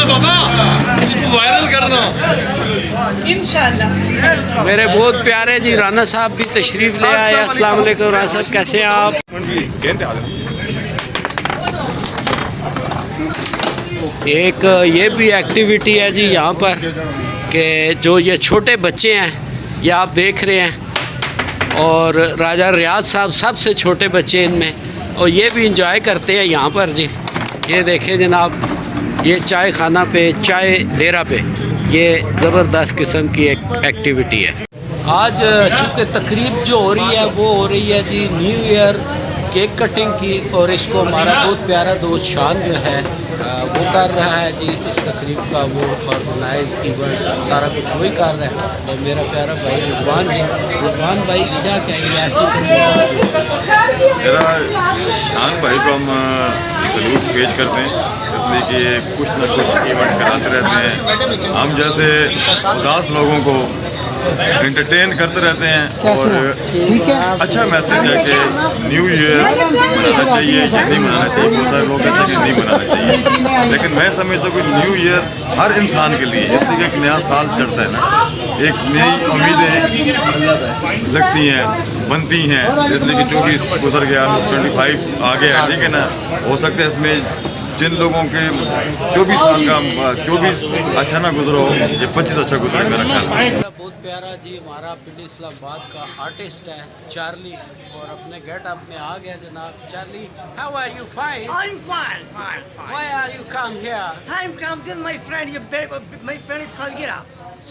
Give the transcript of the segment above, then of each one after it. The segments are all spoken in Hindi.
बाबा, इसको वायरल करना इंशाल्लाह। मेरे बहुत प्यारे जी राना साहब भी तशरीफ ले आए। अस्सलाम वालेकुम राना साहब, कैसे हैं आप? एक ये भी एक्टिविटी है जी यहाँ पर कि जो ये छोटे बच्चे हैं ये आप देख रहे हैं, और राजा रियाज साहब सबसे छोटे बच्चे इनमें, और ये भी इंजॉय करते हैं यहाँ पर जी। ये देखें जनाब, ये चाय खाना पे, चाय डेरा पे, ये ज़बरदस्त किस्म की एक एक्टिविटी है। आज चूँकि तकरीब जो हो रही है वो हो रही है जी न्यू ईयर केक कटिंग की, और इसको हमारा बहुत प्यारा दोस्त शान जो है वो कर रहा है जी। इस तकरीब का वो ऑर्गेनाइज इवेंट सारा कुछ वही कर रहा है, और मेरा प्यारा भाई रिजवान है। रिजवान भाई क्या कहेंगे ऐसी मेरा शान भाई को हम सलूट पेश करते हैं, इसलिए कि कुछ न कुछ इवेंट कराते रहते हैं। हम जैसे उदास लोगों को एंटरटेन करते रहते हैं, और ठीक है, अच्छा मैसेज है कि न्यू ईयर मनाना चाहिए या नहीं मनाना चाहिए। बहुत सारे लोग कहते हैं कि नहीं मनाना चाहिए, लेकिन मैं समझता हूँ कि न्यू ईयर हर इंसान के लिए, इसलिए एक नया साल चढ़ता है ना, एक नई उम्मीदें लगती हैं, बनती हैं, इसलिए कि 24 गुजर गया, 25 आ गया, ठीक है ना। हो सकता है इसमें जिन लोगों के 24 साल का 24 अच्छा ना गुजरो, ये 25 अच्छा गुजरे मेरा ख्याल। बहुत प्यारा जी हमारा पिंडी इस्लामाबाद का आर्टिस्ट है चार्ली, और अपने गेटअप में आ गया जनाब। Charlie, how are you? Fine? I'm fine. Why are you come here? I'm come with my friend. My friend is Salgira.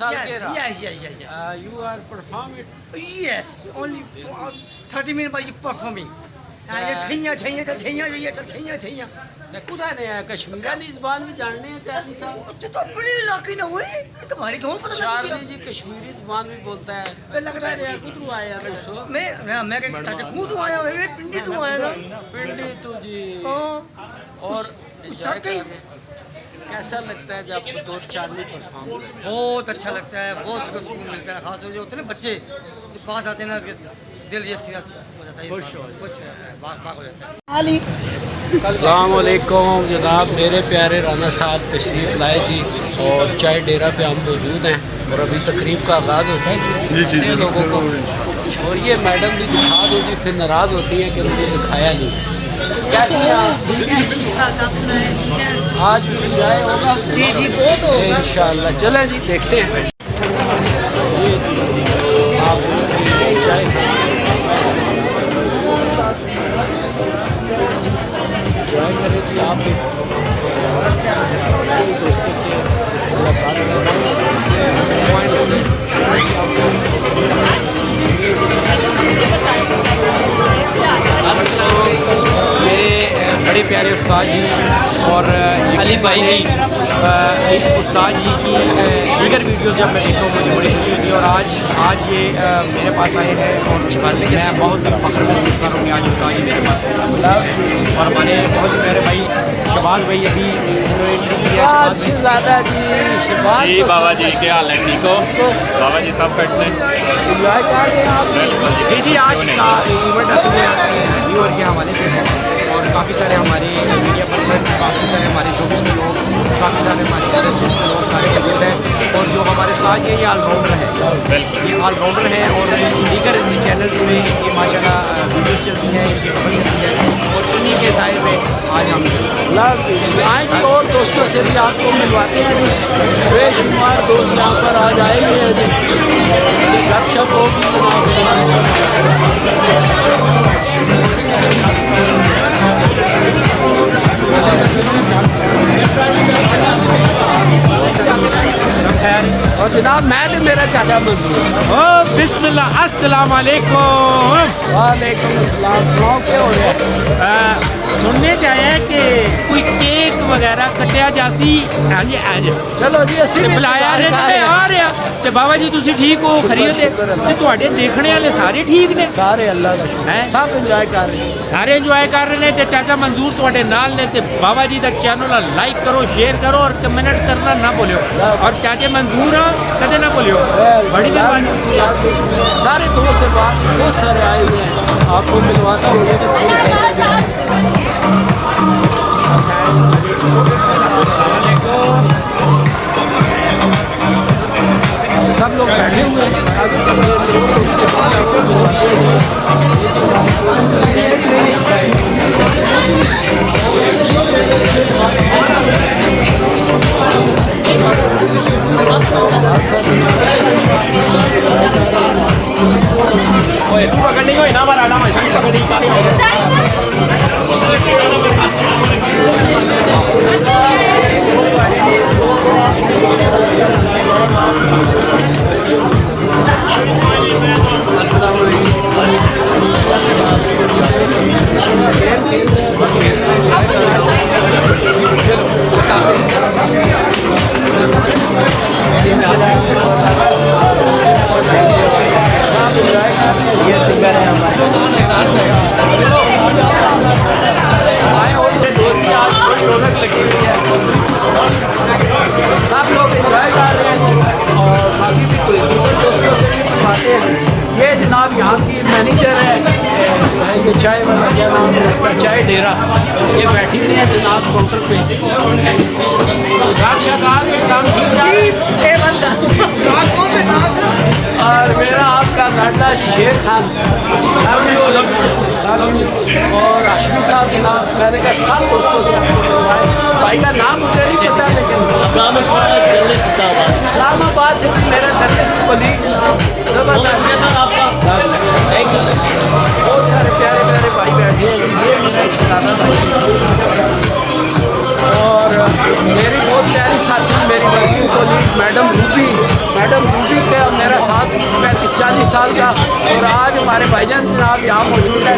Salgira? Yes. You are performing? Yes. Only 30 minutes by you performing. छैया खुदा ने कश्मीरी ज़बान भी जानने हैं चार्ली साहब? तो अपने इलाके ना हुए, तुम्हारे गाँव पता चार्ली जी कश्मीरी ज़बान भी बोलता है। लगता है कुदरू आया दोस्तों, मैं खुद आया मैं पिंडी तू आया ना पिंडी तुझी। और enjoy कर रहे हैं। कैसा लगता है जब दो चार्ली परफॉर्म करते हैं? बहुत अच्छा लगता है, बहुत सुकून मिलता है। खासतौर से होते हैं ना बच्चे जब पास आते हैं ना, दिल ये सीरियस हो जाता है, खुश हो जाता है, बाग हो जाता है। अस्सलाम वालेकुम जनाब, मेरे प्यारे राना साहब तशरीफ़ लाए जी, और चाय डेरा पे हम मौजूद हैं, और अभी तकरीब का आगाज़ होता है जी लोगों को। और ये मैडम भी दिखा दो जी, फिर नाराज़ होती है कि मुझे दिखाया नहीं। कैसी हैं आप? आज भी इंजॉय होगा? जी बहुत होगा इंशाल्लाह। चलें जी देखते हैं। आप चाय करें जी, आप मेरे बड़े प्यारे उस्ताद जी और अली भाई जी, उस्ताद जी की दीगर वीडियो जब मैं देखता हूँ मुझे बड़ी खुशी होती है, और आज ये मेरे पास आए हैं, और मैं बहुत फख्र महसूस कर रहा हूँ कि आज उस्ताद जी मेरे पास हैं। और हमारे बहुत प्यारे भाई शबाज भाई अभी ज़्यादा जी बाबा जी के हाल है? ठीक हो बाबा जी? सब फिट हैं? इंजॉय कर रहे हैं आप? जी आज का इवेंट असल में न्यू ईयर के हवाले से है, और काफ़ी सारे हमारे मीडिया पर्सन, काफ़ी सारे हमारे शोबिस के लोग, काफ़ी सारे हमारे इंडस्ट्रीज के लोग सारे मौजूद हैं, और जो हमारे साथ ये ऑलराउंडर है, ये ऑलराउंडर हैं, और दीगर चैनल्स में ये माशाल्लाह वीडियोस चलती हैं, इनकी खबर चलती है, और इन्हीं के साइड में आज हम आएँगे और दोस्तों से भी आपको मिलवाते हैं जी। बेशुमार दोस्त यहाँ पर आज आएंगे जी, गपशप होगी और जनाब मैं तो मेरा चाचा मंजूर। ओ बिस्मिल्लाह, अस्सलाम वालेकुम। वालेकुम अस्सलाम। सुनाओ क्या हो रहा है? सुनने चाहिए कि कोई केक वगैरह कटिया जासी। हाँ जी आज चलो जी ਅਸੀਂ बुलाया आ रहा तो बाबा जी तुसी ठीक हो? खरीद ते ਤੁਹਾਡੇ देखने वाले सारे ठीक ने? सारे अल्लाह का शुक्र है, सब इंजॉय कर रहे हैं, सारे इंजॉय कर रहे हैं। तो चाचा मंजूर ਤੁਹਾਡੇ नाल ने, तो बाबा जी का चैनल लाइक करो, शेयर करो, और कमेंट करना ना भूलियो, और चाचे मंजूर कदे ना भूलियो। बड़ी मेहरबानी। सारे दोस्त से बात बहुत सारे आए हुए हैं, आपको मिलवाता हूँ। अस्सलाम वालेकुम। सब लोग बैठे हुए हैं। सब लोग इंजॉय कर रहे हैं और बाकी भी कोई दोस्तों से भी मिलवाते हैं। ये जनाब यहाँ की मैनेजर है जो है ये चाय वाला, क्या नाम है इसका, चाय डेरा, ये बैठी हुई है जनाब काउंटर पे। राक्षकार ये काम ठीक है। और मेरा आपका लाडला शेर खान और अश्विन साहब जनाब, मैंने कहा सब दोस्तों से भाई का नाम मुझे नहीं पता, लेकिन इस्लामाबाद से भी मेरा जर्नलिस्ट कलीग जबरदस्त आपका बहुत सारे प्यारे प्यारे भाई बैठे हैं। ये मेरा शराना भाई और मेरी बहुत प्यारी साथी मेरी वर्किंग कलीग मैडम रूबी का मेरा साथ 35-40 साल का। और आज हमारे भाईजान जनाब यहाँ मौजूद है।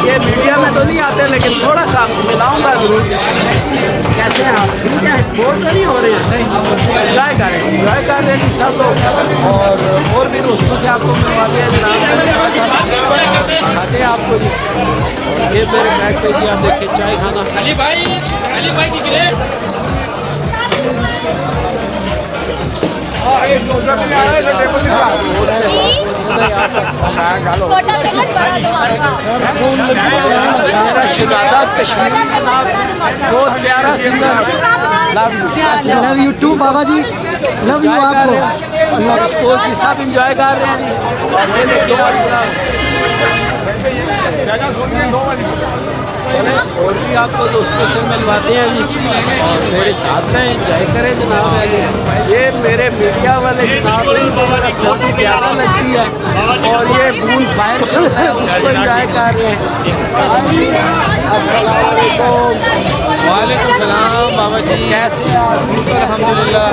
ये मीडिया में तो नहीं आते लेकिन थोड़ा सा मिलाऊंगा जरूर। कैसे हैं आप? ठीक है, बोर तो नहीं हो रहे हैं? इंजॉय कर रहे हैं सब लोग। और भी दोस्तों से आपको मिलवाते हैं जनाब, खाते हैं आपको जी। ये मेरे बैग पे जी आप देखिए चाय खाना। अली भाई की ग्रेट छोटा पैकेट बड़ा धमाका। मेरा शहजादा कश्मीर जनाब बहुत प्यारा singer. Love you too Baba ji, love you आपको। कोच सब इंजॉय कर रहे हैं जी। और ये देखिए आप और भी आपको दोस्तों से मिलवाते हैं जी और मेरे साथ में इंजॉय करें जनाब। ये मेरे मीडिया वाले जनाब सबसे ज़्यादा लगती है और ये बूल फायर करता है उसको इंजॉय कर रहे हैं। वालेकुम सलाम बाबा जी, कैसे हैं आप? अल्हम्दुलिल्लाह।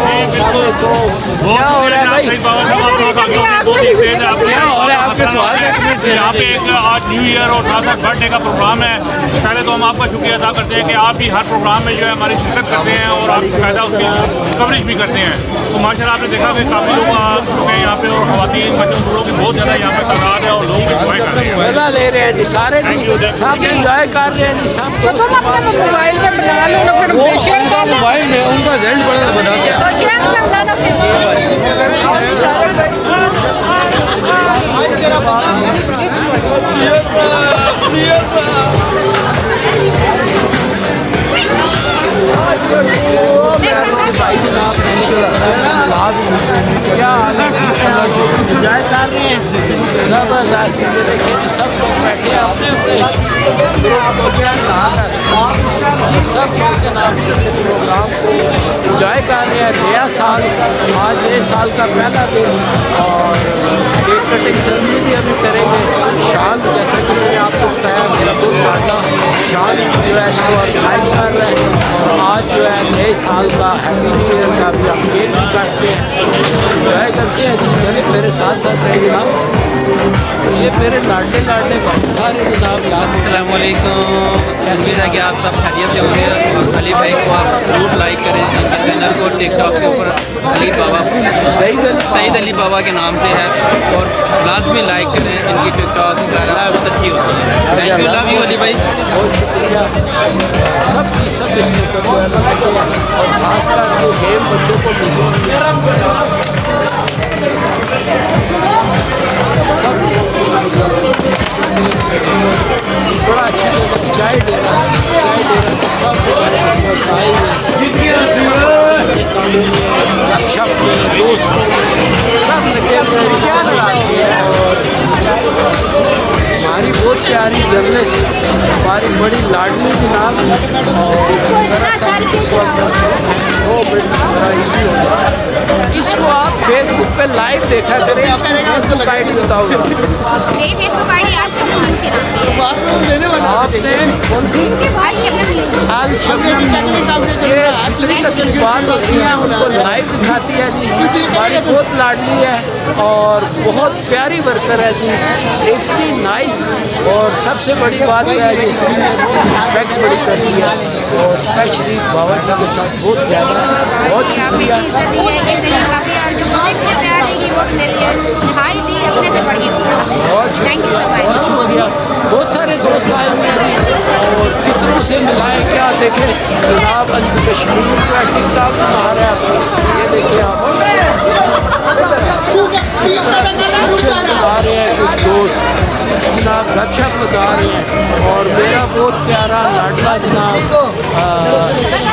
क्या हो रहा है भाई? क्या हो रहा है आपके सवाल? यहाँ पे एक आज न्यू ईयर और साथ साथ बर्थडे का प्रोग्राम है। पहले तो हम आपका शुक्रिया अदा करते हैं कि आप भी हर प्रोग्राम में जो है हमारी शिरकत करते हैं और आप बाकायदा उसकी कवरेज भी करते हैं। तो माशाल्लाह आपने देखा कि काफ़ी लोग आ चुके हैं यहाँ पे और ख़वातीन बच्चों बूढ़ों की बहुत ज़्यादा यहाँ पे तादाद है और लोग इंजॉय कर रहे हैं। मजा ले रहे हैं जी सारे जी, सब इंजॉय कर रहे हैं जी सब। तुम अपने मोबाइल में बना लो ना, फिर मोबाइल में उनका रिजल्ट बड़ा बता दिया। तो शेयर करना ना फिर। क्या इंजॉय कर रहे हैं जबरदस्त। ये देखिए जी सब लोग बैठे हैं अपने अपने सब के नाम से प्रोग्राम को इंजॉय कर रहे हैं। नया साल आज नए साल का पहला दिन और केक कटिंग सेरेमनी भी अभी करेंगे। शान जैसा कि मैंने आपको बताया मेरा बहुत ज़्यादा शान जो है इसको ऑर्गेनाइज कर रहे हैं और आज जो है नए साल का हैप्पी न्यू ईयर का भी हम केक भी काटते हैं, इंजॉय करते हैं जी। चलिए मेरे साथ साथ रहे जनाब। ये मेरे लाडले बहुत सारे जनाब। अस्सलाम वालेकुम, उम्मीद है कि आप सब खैरियत से होंगे। और अली भाई को आप ज़रूर लाइक करें, इनके चैनल को टिकटॉक के ऊपर अली बाबा सईद अली बाबा के नाम से है और लाजमी लाइक करें। इनकी टिकटॉक वगैरह बहुत अच्छी होती है। Thank you, love you Ali भाई, बहुत शुक्रिया सबकी सब इसमें और खासकर जो गेम बच्चों को बड़ा अच्छा चाय दे रहा सब दोस्तों सब क्या नाराजगी है। और हमारी बहुत प्यारी जर्नलिस्ट, हमारी बड़ी लाडली जनाब, और इसको आप फेसबुक पे लाइव देखा करें। आपको फेसबुक आईडी बताओ। मेरी फेसबुक आईडी आज शबनम मुंशी नाम पे है। आपने कौन सी आज शबनम मुंशी। हाल शबनम ये जितनी तकरीबात होती हैं उनको लाइव दिखाती है जी। हमारी बहुत लाडली है और बहुत प्यारी वर्कर है जी, इतनी नाइस। और सबसे बड़ी बात है ये सीनियर रिस्पेक्ट बड़ी करती है, और स्पेशली बाबा जी के साथ बहुत ज़्यादा। बहुत शुक्रिया। ये मेरी काफ़ी, और जो मुझे इतने प्यार देगी वो तो मेरी भाई दी अपने से बढ़ गई। Thank you so much. बहुत शुक्रिया। बहुत सारे दोस्त आए हुए हैं जी, और कितनों से मिलाएं क्या देखें। जनाब कश्मीर को एक्टिंग साहब बना रहे हैं आपको, ये देखिए आप आ रहे हैं कुछ दोस्त जनाब गपशप लगा रहे हैं। और मेरा बहुत प्यारा लाडला जनाब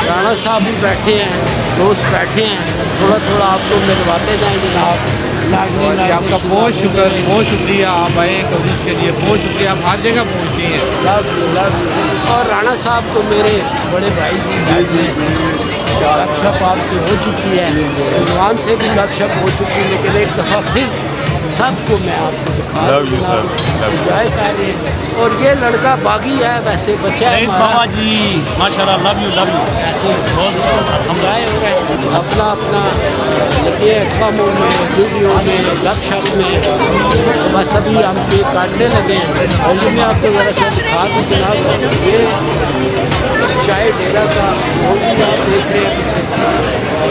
राणा साहब भी बैठे हैं, दोस्त बैठे हैं। थोड़ा थोड़ा आपको मिलवाते जाएँ जनाब। आपका बहुत शुक्रिया, आप आए कवरेज के लिए, बहुत शुक्रिया। आप हर जगह पहुँचती हैं। और राणा साहब तो मेरे बड़े भाई जी, गपशप आपसे हो चुकी है, इमरान से भी गपशप हो चुकी है, लेकिन एक दफ़ा फिर सबको मैं आपको दिखा एंजॉय कर रहे हैं। और ये लड़का बागी है, वैसे बच्चा है बाबा जी माशाल्लाह, लव यू ऐसे एंजॉय हो रहे हैं अपना अपना लगे कामों में, वीडियो में, गपशप में। बस अभी हम केक काटने लगे हैं। और ये मैं आपको ज़रा सा दिखा दूँ जनाब, ये चाय डेरा का वो भी आप देख रहे हैं पीछे। और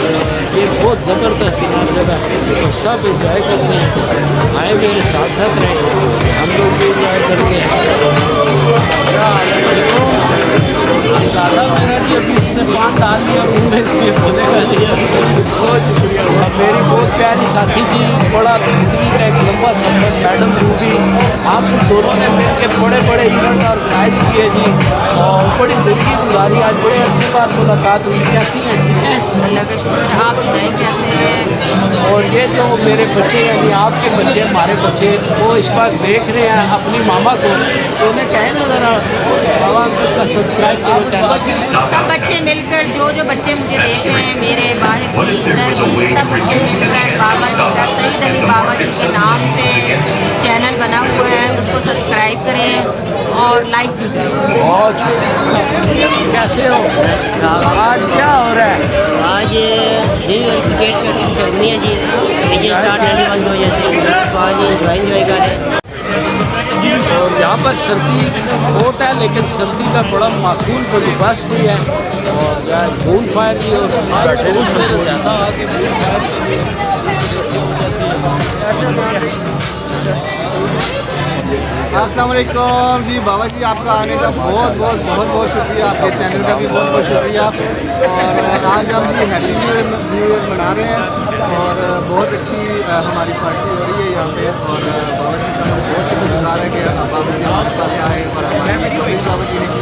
ये बहुत ज़बरदस्त जनाब जगह है, और सब इंजॉय करते हैं। आए मेरे साथ साथ रहे, हम लोग भी इंजॉय करेंगे। दादा मेरा जी अभी इसने पान डाल दिया मुँह में, इसलिए बोलेगा नहीं। बहुत शुक्रिया। मेरी बहुत प्यारी साथी जी, बड़ा बेहतरीन एक लंबा सफर मैडम रूबी, आप दोनों ने मिल के बड़े बड़े इवेंट ऑर्गेनाइज किए जी, और बड़ी ज़िंदगी गुजारी। आज बड़े अरसे बाद मुलाकात हुई, कैसी हैं? ठीक है, अल्लाह का शुक्र। आप सुनाएं कैसे हैं? और ये जो मेरे बच्चे यानी आपके बच्चे, हमारे बच्चे, वो इस वक्त देख रहे हैं अपनी मामा को, तो उन्हें कहें ना ज़रा बाबा अंकल का सब्सक्राइब करो चैनल। सब बच्चे मिलकर, जो बच्चे मुझे देख रहे हैं, मेरे बाहर इधर भी सब बच्चे मिलकर बाबा जी का, सईद अली बाबा जी के नाम से चैनल बना हुआ है, उसको सब्सक्राइब करें और लाइक भी करें। बहुत कैसे हो? आज क्या हो रहा है? आज न्यू ईयर क्रिकेट का टीम सेरेमनी है जी, ये स्टार्ट होने वाली वजह से आज इंजॉय कर रहे हैं। और यहाँ पर सर्दी बहुत है, लेकिन सर्दी का बड़ा माकूल बंदोबस्त भी है। और बून फायर की, और सारा दोस्त मेरे ज़्यादा आगे बून फायर अस्सलाम वालेकुम जी। बाबा जी आपका आने का बहुत बहुत बहुत बहुत शुक्रिया, आपके चैनल का भी बहुत बहुत शुक्रिया। और आज हम जी हैप्पी न्यू ईयर मना रहे हैं, और बहुत अच्छी हमारी पार्टी हो रही है यहाँ पे। और बाबा जी का बहुत शुक्रगुजार है कि बाबा जी हमारे पास आए और हमारी कमिंग बाबा जी ने की।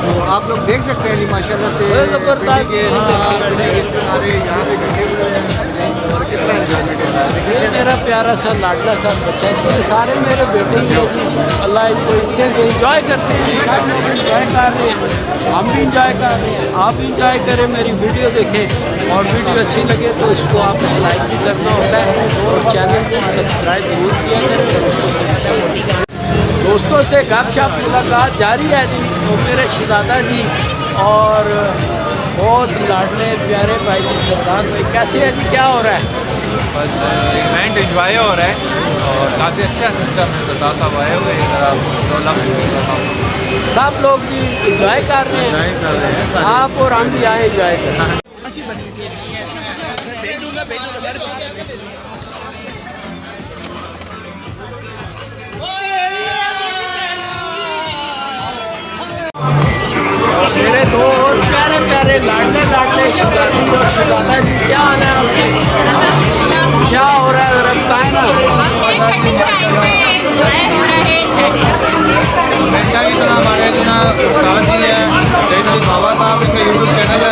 तो आप लोग देख सकते हैं जी माशाल्लाह से पिंडी के स्टार, पिंडी के सितारे यहाँ पे इकट्ठे हुए हैं, और कितना एंजॉयमेंट हो रहा है। ये मेरा प्यारा सा लाडला सा बच्चा है, ये सारे मेरे बेटे ही हैं जी। अल्लाह इनको इसके इंजॉय करते हैं, सब लोग इंजॉय कर रहे हैं, हम भी इंजॉय कर रहे हैं। आप भी इंजॉय करें, मेरी वीडियो देखें, और वीडियो अच्छी लगे तो इसको आपने लाइक भी करना होता है, और चैनल को सब्सक्राइब जरूर किया करें। दोस्तों से गपशप मुलाकात जारी है जी। तो मेरे शहजादा जी और बहुत लाडले प्यारे भाई जी सरदार भाई, कैसे है जी? क्या हो रहा है? बस इवेंट इंजॉय हो रहा है, और काफ़ी अच्छा सिस्टम है। सरदार साहब आए हुए हैं, इधर आप सब लोग जी इंजॉय कर रहे हैं, आप और हम भी आए इंजॉय कर रहे हैं। मेरे दो और प्यारे प्यारे लाडले लाडले शहजादी और शहजादा जी, क्या हाल है आपके? क्या हो रहा है ज़रा बताएं ना। हमेशा की तरह हमारे जना उस्ताद जी है सईद अली बाबा साहब, इनका यूट्यूब चैनल है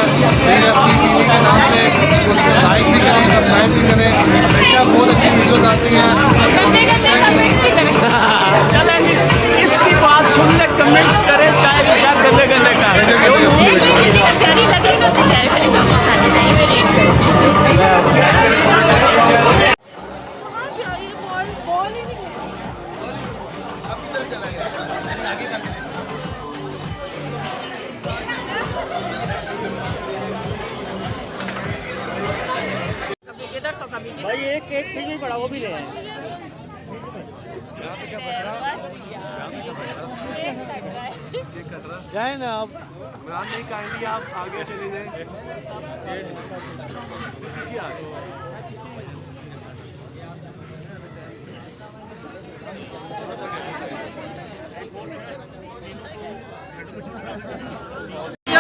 टीवी के नाम से, उसको लाइक भी करें, सब्सक्राइब भी करें। हमेशा बहुत अच्छी वीडियोज़ आती हैं, अब किधर चला गया? कभी किधर तो कभी किधर। भाई एक केक फ्रिज में पड़ा वो भी ले आए। जाए ना आप। नहीं काइंडली आप आगे चले जाएं।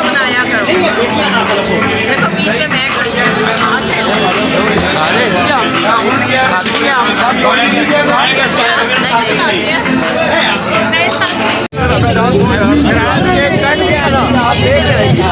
बनाया करो। देखो बीच में मैं खड़ी हूँ। सारे खाती हैं हम सब लोग कट गया ना आप देख रहे हैं।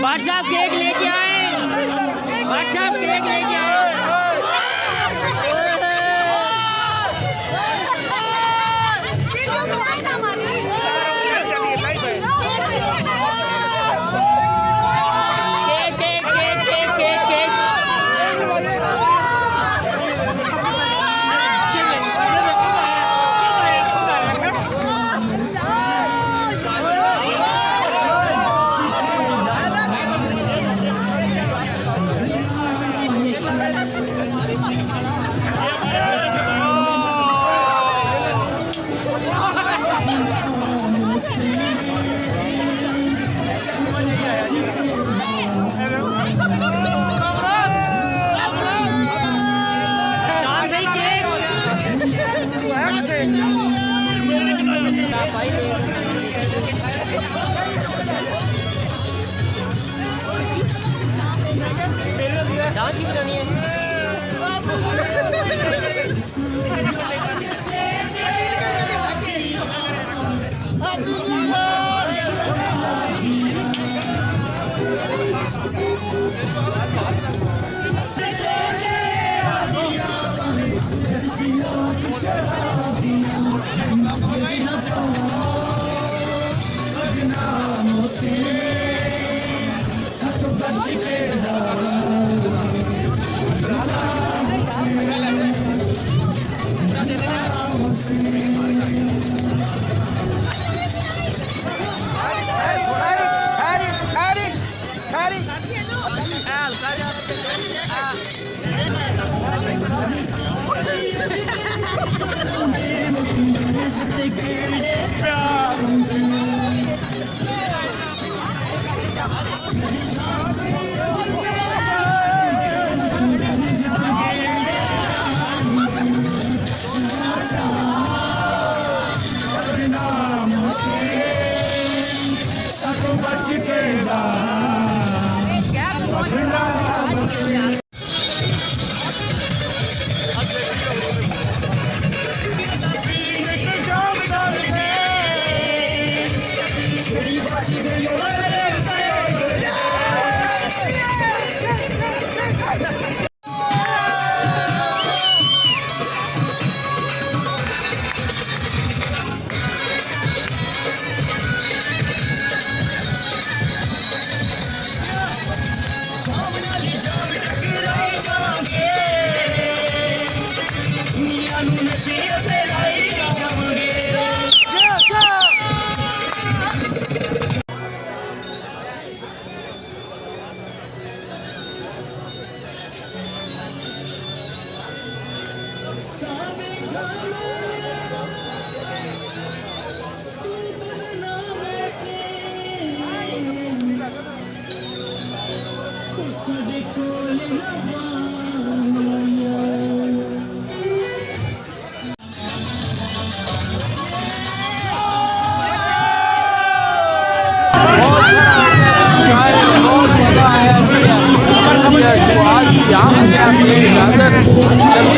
व्हाट्सएप केक लेके आए। व्हाट्सएप केक लेके आए। बांसी बजानी है। आज यहाँ पे आपकी इजाज़त